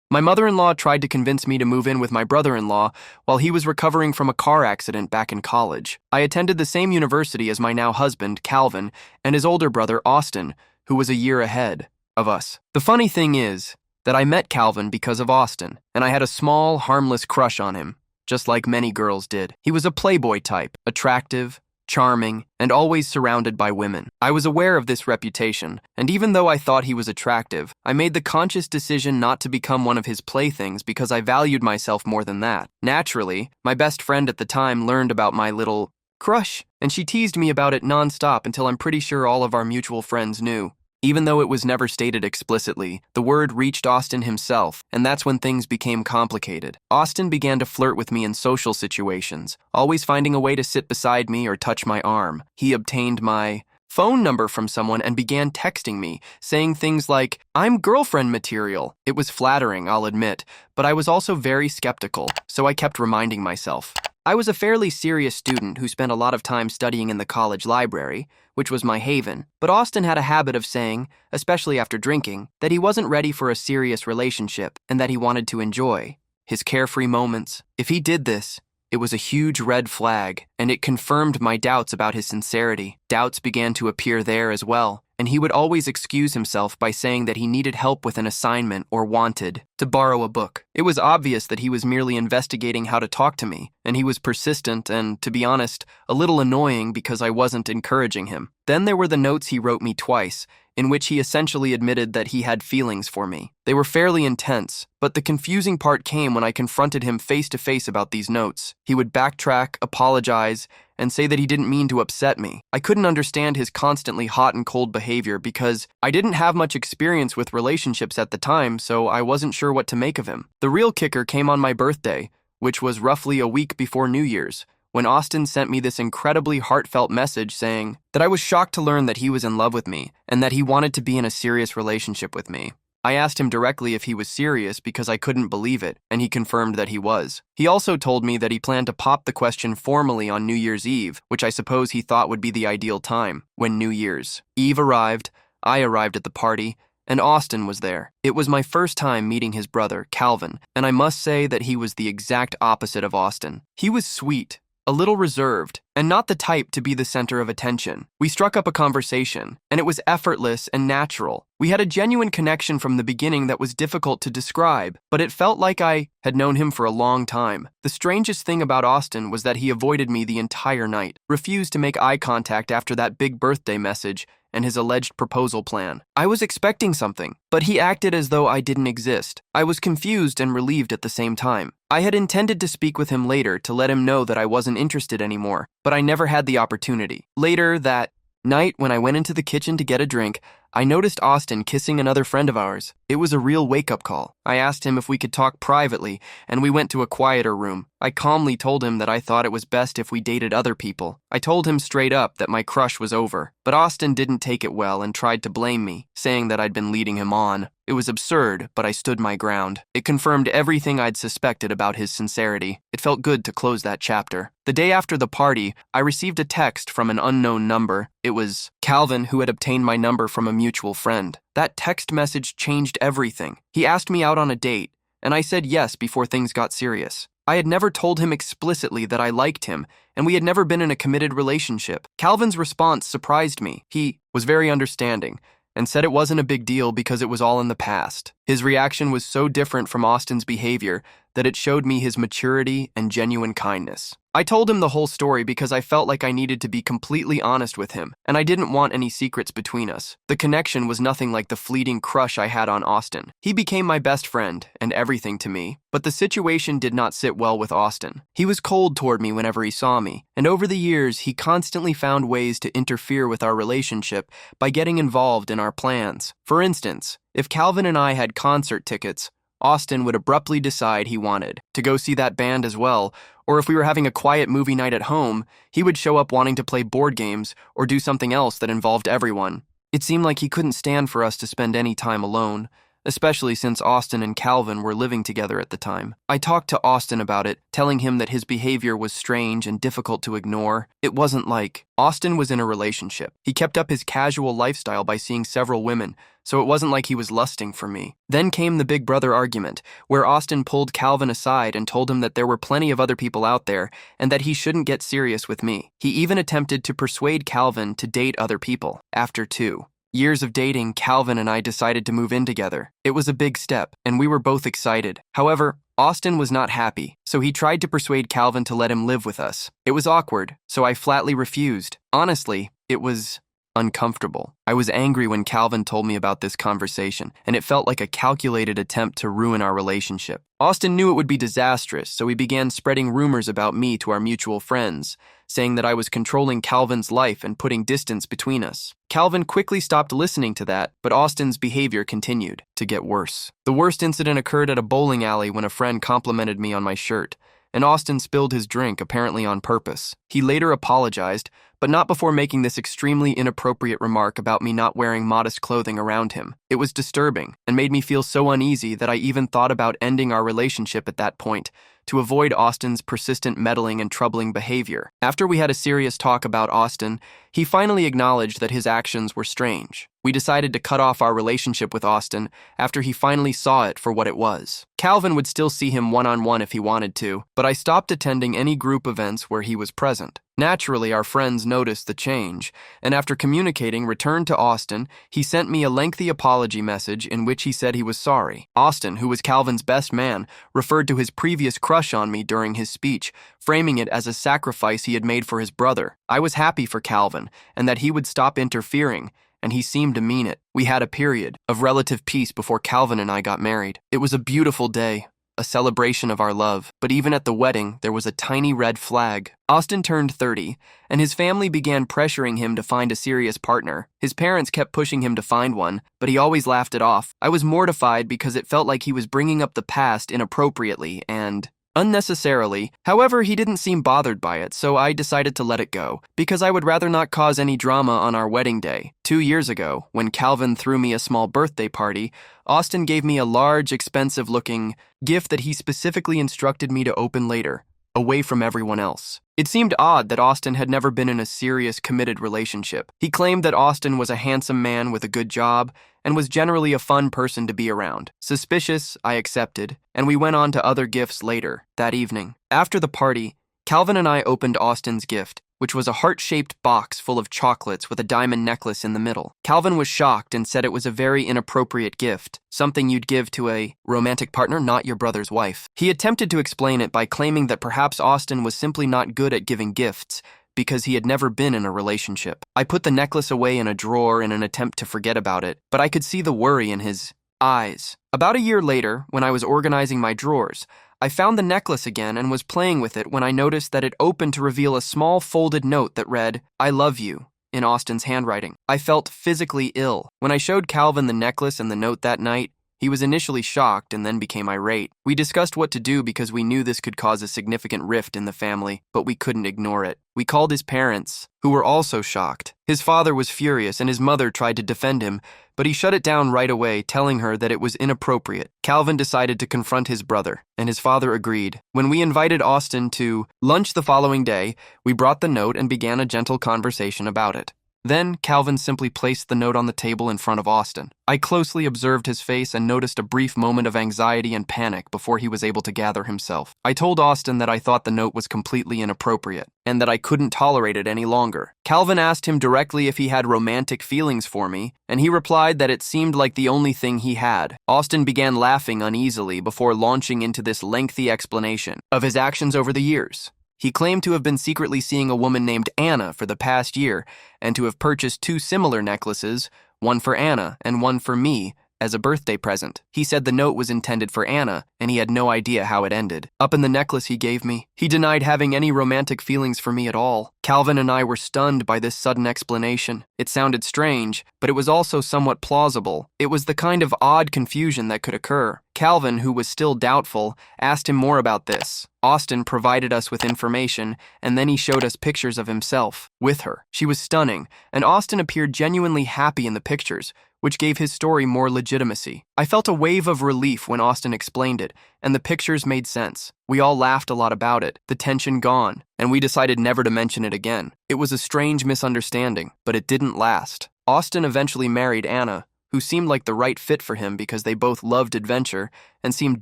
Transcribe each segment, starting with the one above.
My mother-in-law tried to convince me to move in with my brother-in-law while he was recovering from a car accident back in college. I attended the same university as my now husband, Calvin, and his older brother, Austin, who was a year ahead of us. The funny thing is that I met Calvin because of Austin, and I had a small, harmless crush on him, just like many girls did. He was a playboy type, attractive, charming, and always surrounded by women. I was aware of this reputation, and even though I thought he was attractive, I made the conscious decision not to become one of his playthings because I valued myself more than that. Naturally, my best friend at the time learned about my little crush, and she teased me about it nonstop until I'm pretty sure all of our mutual friends knew. Even though it was never stated explicitly, the word reached Austin himself, and that's when things became complicated. Austin began to flirt with me in social situations, always finding a way to sit beside me or touch my arm. He obtained my phone number from someone and began texting me, saying things like, "I'm girlfriend material." It was flattering, I'll admit, but I was also very skeptical, so I kept reminding myself. I was a fairly serious student who spent a lot of time studying in the college library, which was my haven, but Austin had a habit of saying, especially after drinking, that he wasn't ready for a serious relationship and that he wanted to enjoy his carefree moments. If he did this, it was a huge red flag, and it confirmed my doubts about his sincerity. Doubts began to appear there as well, and he would always excuse himself by saying that he needed help with an assignment or wanted to borrow a book. It was obvious that he was merely investigating how to talk to me, and he was persistent and, to be honest, a little annoying because I wasn't encouraging him. Then there were the notes he wrote me twice, in which he essentially admitted that he had feelings for me. They were fairly intense, but the confusing part came when I confronted him face to face about these notes. He would backtrack, apologize, and say that he didn't mean to upset me. I couldn't understand his constantly hot and cold behavior because I didn't have much experience with relationships at the time, so I wasn't sure what to make of him. The real kicker came on my birthday, which was roughly a week before New Year's, when Austin sent me this incredibly heartfelt message saying that I was shocked to learn that he was in love with me and that he wanted to be in a serious relationship with me. I asked him directly if he was serious because I couldn't believe it, and he confirmed that he was. He also told me that he planned to pop the question formally on New Year's Eve, which I suppose he thought would be the ideal time. When New Year's Eve arrived, I arrived at the party, and Austin was there. It was my first time meeting his brother, Calvin, and I must say that he was the exact opposite of Austin. He was sweet, a little reserved, and not the type to be the center of attention. We struck up a conversation, and it was effortless and natural. We had a genuine connection from the beginning that was difficult to describe, but it felt like I had known him for a long time. The strangest thing about Austin was that he avoided me the entire night, refused to make eye contact after that big birthday message and his alleged proposal plan. I was expecting something, but he acted as though I didn't exist. I was confused and relieved at the same time. I had intended to speak with him later to let him know that I wasn't interested anymore, but I never had the opportunity. Later that night, when I went into the kitchen to get a drink, I noticed Austin kissing another friend of ours. It was a real wake-up call. I asked him if we could talk privately, and we went to a quieter room. I calmly told him that I thought it was best if we dated other people. I told him straight up that my crush was over, but Austin didn't take it well and tried to blame me, saying that I'd been leading him on. It was absurd, but I stood my ground. It confirmed everything I'd suspected about his sincerity. It felt good to close that chapter. The day after the party, I received a text from an unknown number. It was Calvin, who had obtained my number from a mutual friend. That text message changed everything. He asked me out on a date, and I said yes before things got serious. I had never told him explicitly that I liked him, and we had never been in a committed relationship. Calvin's response surprised me. He was very understanding and said it wasn't a big deal because it was all in the past. His reaction was so different from Austin's behavior that it showed me his maturity and genuine kindness. I told him the whole story because I felt like I needed to be completely honest with him, and I didn't want any secrets between us. The connection was nothing like the fleeting crush I had on Austin. He became my best friend and everything to me, but the situation did not sit well with Austin. He was cold toward me whenever he saw me, and over the years, he constantly found ways to interfere with our relationship by getting involved in our plans. For instance, if Calvin and I had concert tickets, Austin would abruptly decide he wanted to go see that band as well, or if we were having a quiet movie night at home, he would show up wanting to play board games or do something else that involved everyone. It seemed like he couldn't stand for us to spend any time alone, especially since Austin and Calvin were living together at the time. I talked to Austin about it, telling him that his behavior was strange and difficult to ignore. It wasn't like Austin was in a relationship. He kept up his casual lifestyle by seeing several women, so it wasn't like he was lusting for me. Then came the big brother argument, where Austin pulled Calvin aside and told him that there were plenty of other people out there and that he shouldn't get serious with me. He even attempted to persuade Calvin to date other people. After 2 years of dating, Calvin and I decided to move in together. It was a big step, and we were both excited. However, Austin was not happy, so he tried to persuade Calvin to let him live with us. It was awkward, so I flatly refused. Honestly, it was uncomfortable. I was angry when Calvin told me about this conversation, and it felt like a calculated attempt to ruin our relationship. Austin knew it would be disastrous, so he began spreading rumors about me to our mutual friends, saying that I was controlling Calvin's life and putting distance between us. Calvin quickly stopped listening to that, but Austin's behavior continued to get worse. The worst incident occurred at a bowling alley when a friend complimented me on my shirt, and Austin spilled his drink, apparently on purpose. He later apologized, but not before making this extremely inappropriate remark about me not wearing modest clothing around him. It was disturbing and made me feel so uneasy that I even thought about ending our relationship at that point, to avoid Austin's persistent meddling and troubling behavior. After we had a serious talk about Austin, he finally acknowledged that his actions were strange. We decided to cut off our relationship with Austin after he finally saw it for what it was. Calvin would still see him one-on-one if he wanted to, but I stopped attending any group events where he was present. Naturally, our friends noticed the change, and after communicating returned to Austin, he sent me a lengthy apology message in which he said he was sorry. Austin, who was Calvin's best man, referred to his previous crush on me during his speech, framing it as a sacrifice he had made for his brother. I was happy for Calvin, and that he would stop interfering, and he seemed to mean it. We had a period of relative peace before Calvin and I got married. It was a beautiful day, a celebration of our love, but even at the wedding, there was a tiny red flag. Austin turned 30, and his family began pressuring him to find a serious partner. His parents kept pushing him to find one, but he always laughed it off. I was mortified because it felt like he was bringing up the past inappropriately and unnecessarily. However, he didn't seem bothered by it, so I decided to let it go, because I would rather not cause any drama on our wedding day. 2 years ago, when Calvin threw me a small birthday party, Austin gave me a large, expensive-looking gift that he specifically instructed me to open later, away from everyone else. It seemed odd that Austin had never been in a serious, committed relationship. He claimed that Austin was a handsome man with a good job and was generally a fun person to be around. Suspicious, I accepted, and we went on to other gifts later, that evening. After the party, Calvin and I opened Austin's gift, which was a heart-shaped box full of chocolates with a diamond necklace in the middle. Calvin was shocked and said it was a very inappropriate gift, something you'd give to a romantic partner, not your brother's wife. He attempted to explain it by claiming that perhaps Austin was simply not good at giving gifts, because he had never been in a relationship. I put the necklace away in a drawer in an attempt to forget about it, but I could see the worry in his eyes. About a year later, when I was organizing my drawers, I found the necklace again and was playing with it when I noticed that it opened to reveal a small folded note that read, "I love you," in Austin's handwriting. I felt physically ill. When I showed Calvin the necklace and the note that night, he was initially shocked and then became irate. We discussed what to do because we knew this could cause a significant rift in the family, but we couldn't ignore it. We called his parents, who were also shocked. His father was furious and his mother tried to defend him, but he shut it down right away, telling her that it was inappropriate. Calvin decided to confront his brother, and his father agreed. When we invited Austin to lunch the following day, we brought the note and began a gentle conversation about it. Then, Calvin simply placed the note on the table in front of Austin. I closely observed his face and noticed a brief moment of anxiety and panic before he was able to gather himself. I told Austin that I thought the note was completely inappropriate, and that I couldn't tolerate it any longer. Calvin asked him directly if he had romantic feelings for me, and he replied that it seemed like the only thing he had. Austin began laughing uneasily before launching into this lengthy explanation of his actions over the years. He claimed to have been secretly seeing a woman named Anna for the past year and to have purchased 2 similar necklaces, one for Anna and one for me, as a birthday present. He said the note was intended for Anna, and he had no idea how it ended. Up in the necklace he gave me, he denied having any romantic feelings for me at all. Calvin and I were stunned by this sudden explanation. It sounded strange, but it was also somewhat plausible. It was the kind of odd confusion that could occur. Calvin, who was still doubtful, asked him more about this. Austin provided us with information, and then he showed us pictures of himself with her. She was stunning, and Austin appeared genuinely happy in the pictures, which gave his story more legitimacy. I felt a wave of relief when Austin explained it, and the pictures made sense. We all laughed a lot about it, the tension gone, and we decided never to mention it again. It was a strange misunderstanding, but it didn't last. Austin eventually married Anna, who seemed like the right fit for him because they both loved adventure and seemed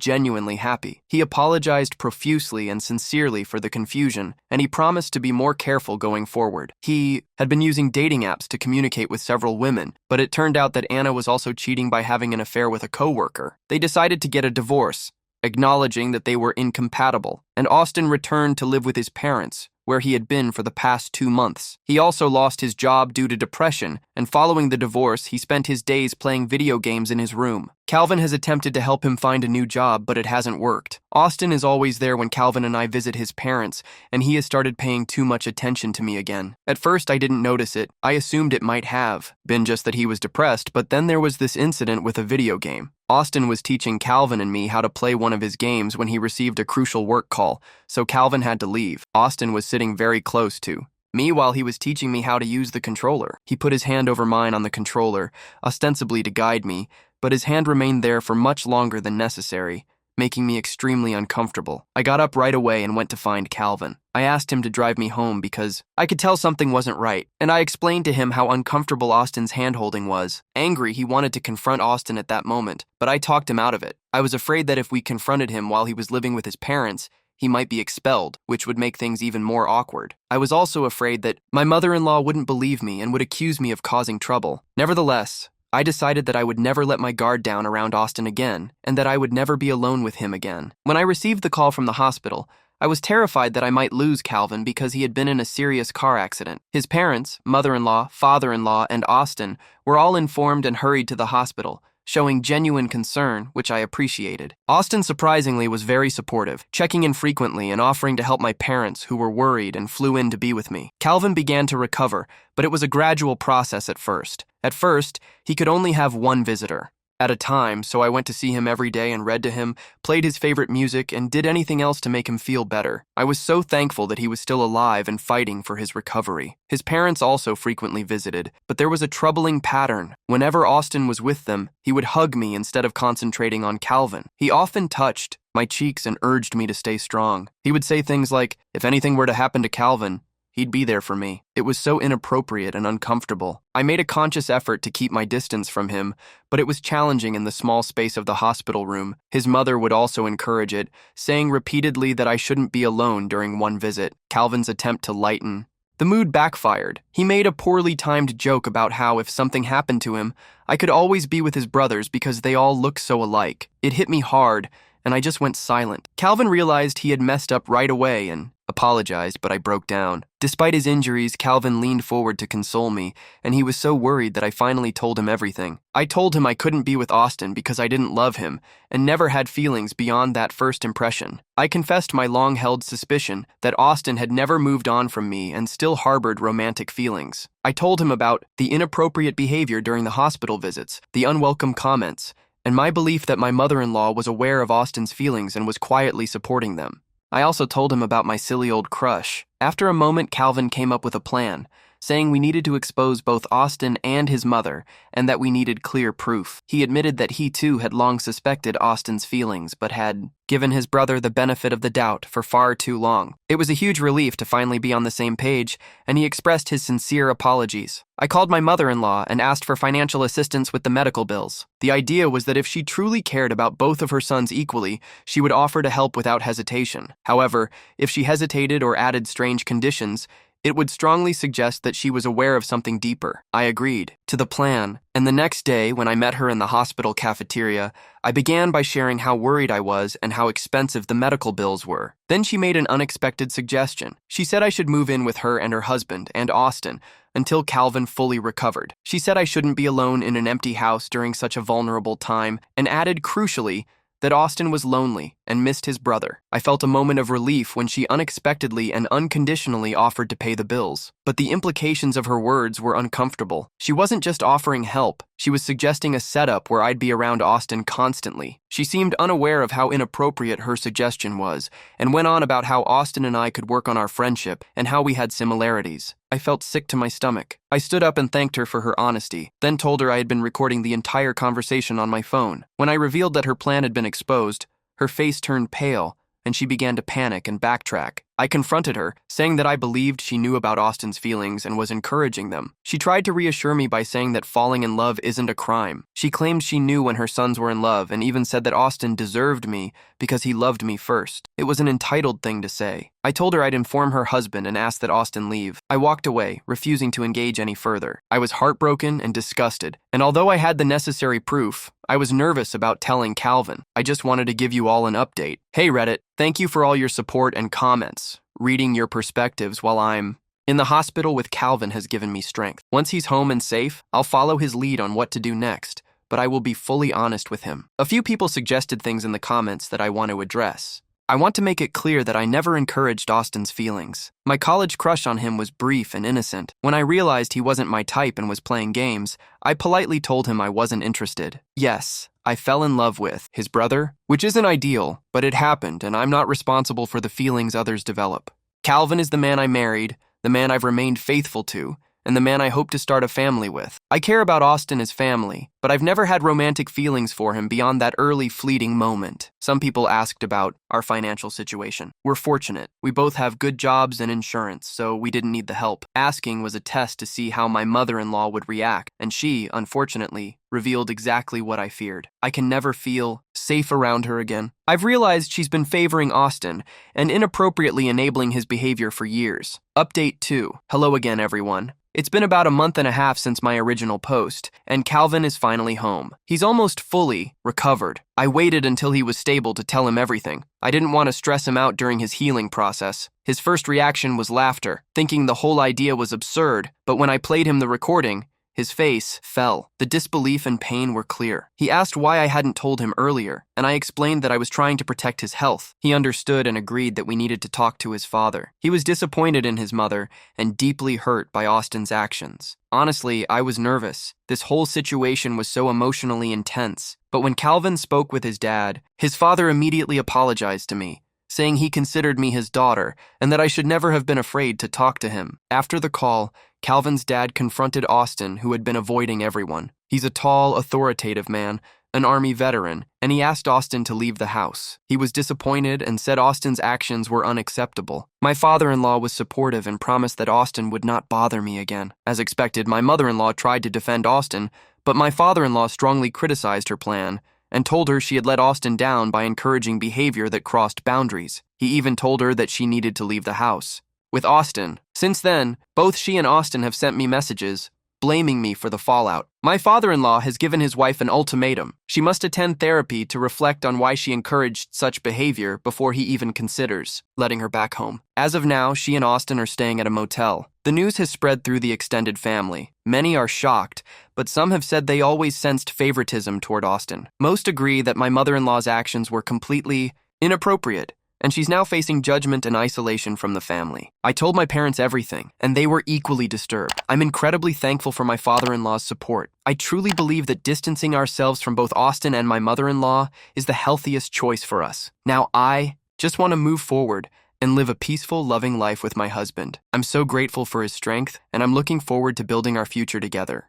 genuinely happy. He apologized profusely and sincerely for the confusion, and he promised to be more careful going forward. He had been using dating apps to communicate with several women, but it turned out that Anna was also cheating by having an affair with a coworker. They decided to get a divorce, acknowledging that they were incompatible, and Austin returned to live with his parents, where he had been for the past 2 months. He also lost his job due to depression, and following the divorce, he spent his days playing video games in his room. Calvin has attempted to help him find a new job, but it hasn't worked. Austin is always there when Calvin and I visit his parents, and he has started paying too much attention to me again. At first, I didn't notice it. I assumed it might have been just that he was depressed, but then there was this incident with a video game. Austin was teaching Calvin and me how to play one of his games when he received a crucial work call, so Calvin had to leave. Austin was sitting very close to me while he was teaching me how to use the controller. He put his hand over mine on the controller, ostensibly to guide me, but his hand remained there for much longer than necessary, making me extremely uncomfortable. I got up right away and went to find Calvin. I asked him to drive me home because I could tell something wasn't right, and I explained to him how uncomfortable Austin's handholding was. Angry, he wanted to confront Austin at that moment, but I talked him out of it. I was afraid that if we confronted him while he was living with his parents, he might be expelled, which would make things even more awkward. I was also afraid that my mother-in-law wouldn't believe me and would accuse me of causing trouble. Nevertheless, I decided that I would never let my guard down around Austin again, and that I would never be alone with him again. When I received the call from the hospital, I was terrified that I might lose Calvin because he had been in a serious car accident. His parents, mother-in-law, father-in-law, and Austin were all informed and hurried to the hospital, showing genuine concern, which I appreciated. Austin surprisingly was very supportive, checking in frequently and offering to help my parents, who were worried and flew in to be with me. Calvin began to recover, but it was a gradual process at first. At first, he could only have one visitor at a time, so I went to see him every day and read to him, played his favorite music, and did anything else to make him feel better. I was so thankful that he was still alive and fighting for his recovery. His parents also frequently visited, but there was a troubling pattern. Whenever Austin was with them, he would hug me instead of concentrating on Calvin. He often touched my cheeks and urged me to stay strong. He would say things like, "If anything were to happen to Calvin, he'd be there for me." It was so inappropriate and uncomfortable. I made a conscious effort to keep my distance from him, but it was challenging in the small space of the hospital room. His mother would also encourage it, saying repeatedly that I shouldn't be alone during one visit. Calvin's attempt to lighten the mood backfired. He made a poorly timed joke about how if something happened to him, I could always be with his brothers because they all look so alike. It hit me hard, and I just went silent. Calvin realized he had messed up right away and apologized, but I broke down. Despite his injuries, Calvin leaned forward to console me, and he was so worried that I finally told him everything. I told him I couldn't be with Austin because I didn't love him and never had feelings beyond that first impression. I confessed my long-held suspicion that Austin had never moved on from me and still harbored romantic feelings. I told him about the inappropriate behavior during the hospital visits, the unwelcome comments, and my belief that my mother-in-law was aware of Austin's feelings and was quietly supporting them. I also told him about my silly old crush. After a moment, Calvin came up with a plan, saying we needed to expose both Austin and his mother, and that we needed clear proof. He admitted that he too had long suspected Austin's feelings, but had given his brother the benefit of the doubt for far too long. It was a huge relief to finally be on the same page, and he expressed his sincere apologies. I called my mother-in-law and asked for financial assistance with the medical bills. The idea was that if she truly cared about both of her sons equally, she would offer to help without hesitation. However, if she hesitated or added strange conditions, it would strongly suggest that she was aware of something deeper. I agreed to the plan, and the next day, when I met her in the hospital cafeteria, I began by sharing how worried I was and how expensive the medical bills were. Then she made an unexpected suggestion. She said I should move in with her and her husband, and Austin, until Calvin fully recovered. She said I shouldn't be alone in an empty house during such a vulnerable time, and added, crucially, that Austin was lonely and missed his brother. I felt a moment of relief when she unexpectedly and unconditionally offered to pay the bills. But the implications of her words were uncomfortable. She wasn't just offering help, she was suggesting a setup where I'd be around Austin constantly. She seemed unaware of how inappropriate her suggestion was, and went on about how Austin and I could work on our friendship and how we had similarities. I felt sick to my stomach. I stood up and thanked her for her honesty, then told her I had been recording the entire conversation on my phone. When I revealed that her plan had been exposed, her face turned pale, and she began to panic and backtrack. I confronted her, saying that I believed she knew about Austin's feelings and was encouraging them. She tried to reassure me by saying that falling in love isn't a crime. She claimed she knew when her sons were in love and even said that Austin deserved me because he loved me first. It was an entitled thing to say. I told her I'd inform her husband and asked that Austin leave. I walked away, refusing to engage any further. I was heartbroken and disgusted, and although I had the necessary proof, I was nervous about telling Calvin. I just wanted to give you all an update. Hey Reddit, thank you for all your support and comments. Reading your perspectives while I'm in the hospital with Calvin has given me strength. Once he's home and safe, I'll follow his lead on what to do next, but I will be fully honest with him. A few people suggested things in the comments that I want to address. I want to make it clear that I never encouraged Austin's feelings. My college crush on him was brief and innocent. When I realized he wasn't my type and was playing games, I politely told him I wasn't interested. Yes, I fell in love with his brother, which isn't ideal, but it happened, and I'm not responsible for the feelings others develop. Calvin is the man I married, the man I've remained faithful to, and the man I hope to start a family with. I care about Austin as family, but I've never had romantic feelings for him beyond that early fleeting moment. Some people asked about our financial situation. We're fortunate. We both have good jobs and insurance, so we didn't need the help. Asking was a test to see how my mother-in-law would react, and she, unfortunately, revealed exactly what I feared. I can never feel safe around her again. I've realized she's been favoring Austin and inappropriately enabling his behavior for years. Update 2. Hello again, everyone. It's been about a month and a half since my original post, and Calvin is finally home. He's almost fully recovered. I waited until he was stable to tell him everything. I didn't want to stress him out during his healing process. His first reaction was laughter, thinking the whole idea was absurd, but when I played him the recording, his face fell. The disbelief and pain were clear. He asked why I hadn't told him earlier, and I explained that I was trying to protect his health. He understood and agreed that we needed to talk to his father. He was disappointed in his mother and deeply hurt by Austin's actions. Honestly, I was nervous. This whole situation was so emotionally intense. But when Calvin spoke with his dad, his father immediately apologized to me, saying he considered me his daughter and that I should never have been afraid to talk to him. After the call, Calvin's dad confronted Austin, who had been avoiding everyone. He's a tall, authoritative man, an Army veteran, and he asked Austin to leave the house. He was disappointed and said Austin's actions were unacceptable. My father-in-law was supportive and promised that Austin would not bother me again. As expected, my mother-in-law tried to defend Austin, but my father-in-law strongly criticized her plan and told her she had let Austin down by encouraging behavior that crossed boundaries. He even told her that she needed to leave the house. With Austin, since then, both she and Austin have sent me messages, blaming me for the fallout. My father-in-law has given his wife an ultimatum. She must attend therapy to reflect on why she encouraged such behavior before he even considers letting her back home. As of now, she and Austin are staying at a motel. The news has spread through the extended family. Many are shocked, but some have said they always sensed favoritism toward Austin. Most agree that my mother-in-law's actions were completely inappropriate, and she's now facing judgment and isolation from the family. I told my parents everything, and they were equally disturbed. I'm incredibly thankful for my father-in-law's support. I truly believe that distancing ourselves from both Austin and my mother-in-law is the healthiest choice for us. Now I just want to move forward and live a peaceful, loving life with my husband. I'm so grateful for his strength, and I'm looking forward to building our future together.